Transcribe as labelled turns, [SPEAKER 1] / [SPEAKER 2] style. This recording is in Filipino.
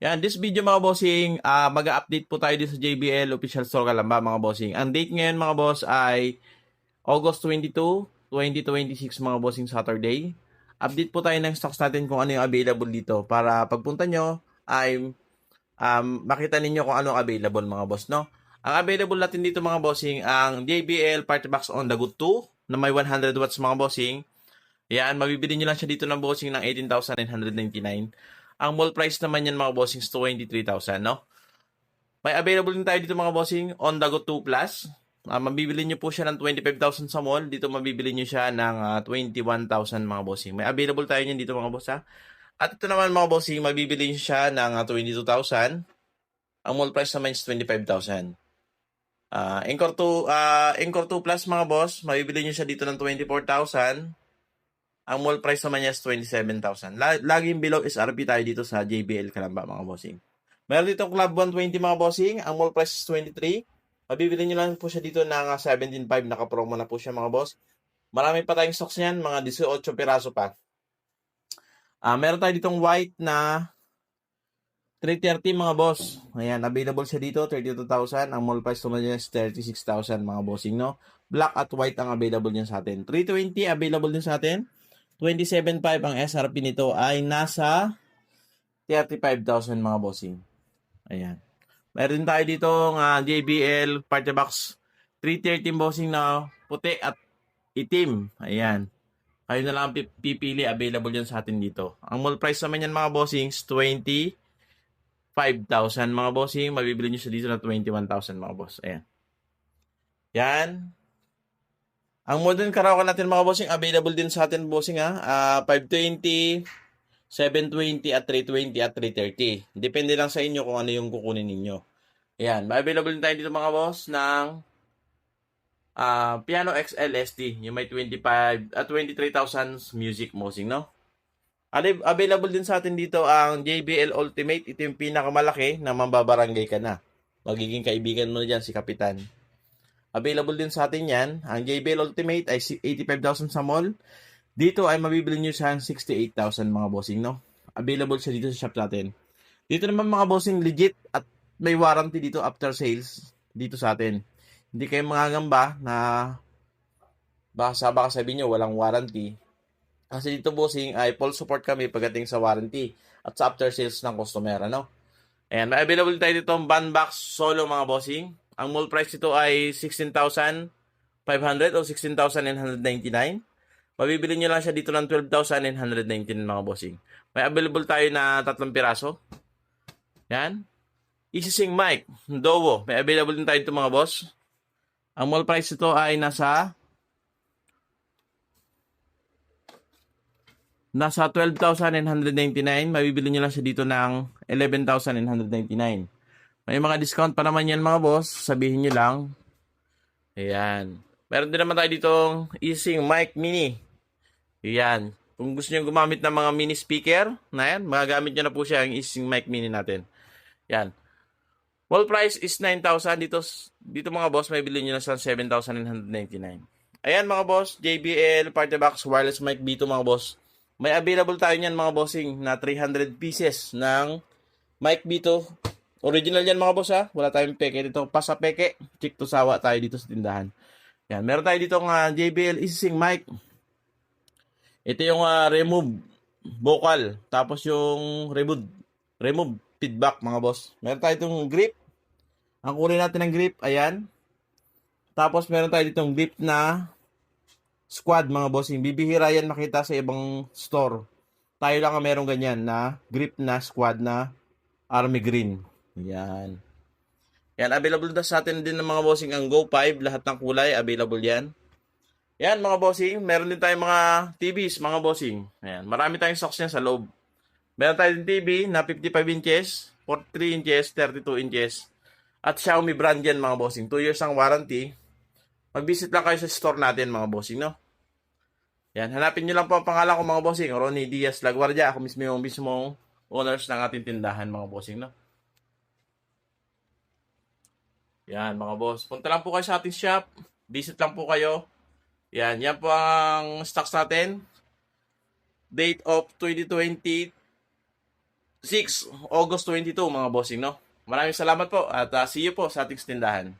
[SPEAKER 1] Yan, this video mga bossing, mag-update po tayo dito sa JBL Official Store Kalamba mga bossing. Ang date ngayon mga boss ay August 22, 2026 mga bossing Saturday. Update po tayo ng stocks natin kung ano yung available dito para pagpunta nyo ay makita ninyo kung ano available mga boss, no? Ang available natin dito mga bossing, ang JBL Party Box on the Good 2 na may 100 watts mga bossing. Yan, mabibili nyo lang siya dito ng bossing ng 18,999. Ang mall price naman yan mga bossing is 23,000, no? May available din tayo dito mga bossing on the Go 2 Plus. Mabibili nyo po siya ng 25,000 sa mall. Dito mabibili nyo siya ng 21,000 mga bossing. May available tayo niyan dito mga boss ha. At ito naman mga bossing, mabibili nyo siya ng 22,000. Ang mall price naman is 25,000. Encore 2 Plus mga boss, mabibili nyo siya dito ng 24,000. Ang mall price naman niya is 27,000. Laging below SRP tayo dito sa JBL Kalamba mga bossing. Meron dito Club 120 mga bossing. Ang mall price is 23. Mabibili nyo lang po siya dito ng 17.5. Naka-promo na po siya mga boss. Marami pa tayong stocks niyan. Mga 18 piraso pa. Meron tayo ditong white na 330 mga boss. Ayan, available siya dito, 32,000. Ang mall price naman niya is 36,000 mga bossing, no? Black at white ang available niya sa atin. 320 available din sa atin. 27.5 ang SRP nito ay nasa 35,000 mga bossing. Ayan. Meron tayo dito ng JBL Party Box 330 bossing na puti at itim. Ayan. Kayo na lang pipili, available yan sa atin dito. Ang mall price naman yan mga bossings, 25,000 mga bossing. Mabibili nyo siya dito na 21,000 mga boss. Ayan. Yan. Ang modern Karaoke natin mga bossing, available din sa atin bossing ha. 520, 720 at 320 at 330. Depende lang sa inyo kung ano yung kukunin ninyo. Ayan. Available din tayo dito mga boss ng Piano XL ST. Yung may 23,000 music bossing, no? Available din sa atin dito ang JBL Ultimate. Ito yung pinakamalaki na mambabarangay ka na. Magiging kaibigan mo na dyan si Kapitan. Available din sa atin yan. Ang JBL Ultimate ay 85,000 sa mall. Dito ay mabibili nyo siya 68,000 mga bossing, no? Available siya dito sa shop natin. Dito naman mga bossing legit at may warranty dito after sales dito sa atin. Hindi kayo mangangamba na baka sabihin nyo walang warranty. Kasi dito bossing ay full support kami pagdating sa warranty at sa after sales ng customer, ano? Ayan, may available tayo dito ang Bandbox Solo mga bossing. Ang mall price nito ay 16,500 o 16,999. Mabibili nyo lang siya dito ng 12,919 mga bossing. May available tayo na 3 piraso. Yan. EasySync mic, Dowo. May available din tayo dito mga boss. Ang mall price nito ay nasa 12,999. Mabibili nyo lang siya dito ng 11,999. May mga discount pa naman yan mga boss. Sabihin nyo lang. Ayan. Meron din naman tayo ditong EasySync mic mini. Ayan. Kung gusto nyo gumamit ng mga mini speaker, na yan, magagamit nyo na po siya ang EasySync mic mini natin. Ayan. Wall price is 9,000. Dito mga boss, may bilhin nyo na sa 7,999. Ayan mga boss, JBL Party Box Wireless Mic B2 mga boss. May available tayo niyan mga bossing na 300 pieces ng mic B2. Original yan mga boss ha. Wala tayong peke dito. Pasa peke. Check to sawa tayo dito sa tindahan. Yan. Meron tayo dito ng JBL EasySync mic. Ito yung remove vocal. Tapos yung remove feedback mga boss. Meron tayo itong grip. Ang kulay natin ng grip. Ayan. Tapos meron tayo ditong grip na squad mga bossing. Bibihira yan makita sa ibang store. Tayo lang ang meron ganyan na grip na squad na army green. Yan. Yan, available na sa atin din ng mga bossing ang Go 5. Lahat ng kulay, available yan. Yan, mga bossing. Meron din tayong mga TVs, mga bossing. Ayan, marami tayong stocks niyan sa loob. Meron tayong TV na 55 inches, 43 inches, 32 inches. At Xiaomi brand yan, mga bossing. 2 years ang warranty. Mag-visit lang kayo sa store natin, mga bossing, no? Yan, hanapin nyo lang po ang pangalan ko, mga bossing. Ronnie Diaz Laguardia. Ako mismo yung mismong owners ng ating tindahan, mga bossing, no? Yan mga boss. Punta lang po kayo sa ating shop. Visit lang po kayo. Yan po ang stocks natin. Date of 2020 6 August 22 mga bossing, no? Maraming salamat po at see you po sa ating tindahan.